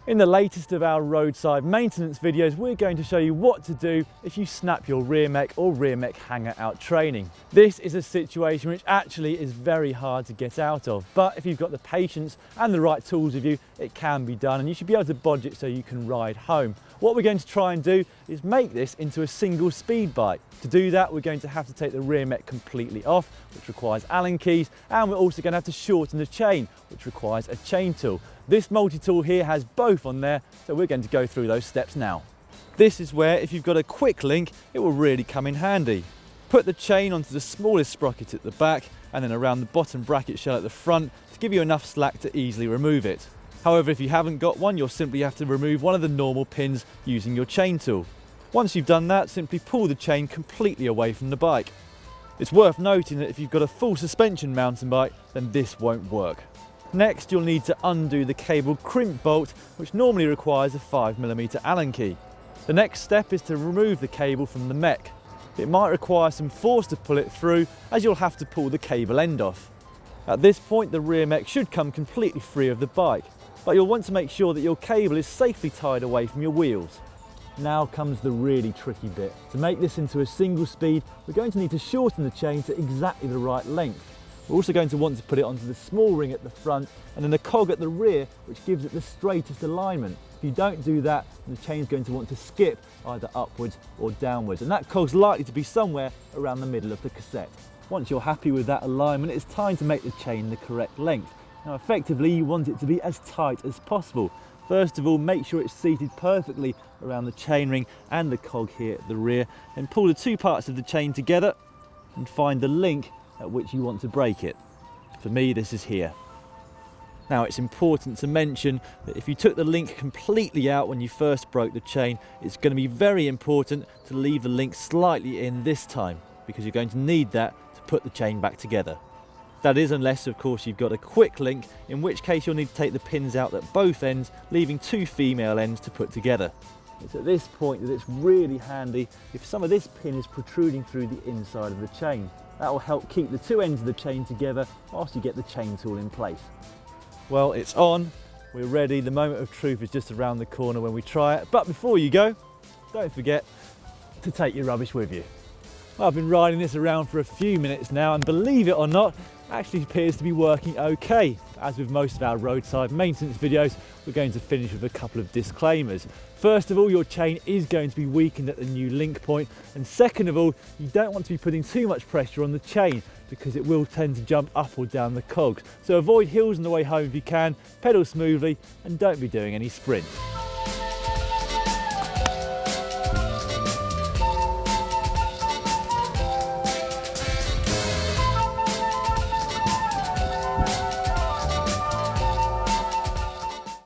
In the latest of our roadside maintenance videos, we're going to show you what to do if you snap your rear mech or rear mech hanger out training. This is a situation which actually is very hard to get out of, but if you've got the patience and the right tools with you, it can be done and you should be able to bodge it so you can ride home. What we're going to try and do is make this into a single speed bike. To do that, we're going to have to take the rear mech completely off, which requires Allen keys, and we're also going to have to shorten the chain, which requires a chain tool. This multi-tool here has both on there, so we're going to go through those steps now. This is where, if you've got a quick link, it will really come in handy. Put the chain onto the smallest sprocket at the back and then around the bottom bracket shell at the front to give you enough slack to easily remove it. However, if you haven't got one, you'll simply have to remove one of the normal pins using your chain tool. Once you've done that, simply pull the chain completely away from the bike. It's worth noting that if you've got a full suspension mountain bike, then this won't work. Next, you'll need to undo the cable crimp bolt, which normally requires a 5mm Allen key. The next step is to remove the cable from the mech. It might require some force to pull it through, as you'll have to pull the cable end off. At this point, the rear mech should come completely free of the bike, but you'll want to make sure that your cable is safely tied away from your wheels. Now comes the really tricky bit. To make this into a single speed, we're going to need to shorten the chain to exactly the right length. We're also going to want to put it onto the small ring at the front and then a cog at the rear, which gives it the straightest alignment. If you don't do that, the chain's going to want to skip either upwards or downwards, and that cog's likely to be somewhere around the middle of the cassette. Once you're happy with that alignment, it's time to make the chain the correct length. Now effectively, you want it to be as tight as possible. First of all, make sure it's seated perfectly around the chain ring and the cog here at the rear, then pull the two parts of the chain together and find the link at which you want to break it. For me, this is here. Now, it's important to mention that if you took the link completely out when you first broke the chain, it's going to be very important to leave the link slightly in this time, because you're going to need that to put the chain back together. That is, unless of course you've got a quick link, in which case you'll need to take the pins out at both ends, leaving two female ends to put together. It's at this point that it's really handy if some of this pin is protruding through the inside of the chain. That will help keep the two ends of the chain together whilst you get the chain tool in place. Well, it's on, we're ready. The moment of truth is just around the corner when we try it. But before you go, don't forget to take your rubbish with you. Well, I've been riding this around for a few minutes now, and believe it or not, it actually appears to be working okay. As with most of our roadside maintenance videos, we're going to finish with a couple of disclaimers. First of all, your chain is going to be weakened at the new link point, and second of all, you don't want to be putting too much pressure on the chain because it will tend to jump up or down the cogs. So avoid hills on the way home if you can, pedal smoothly, and don't be doing any sprints.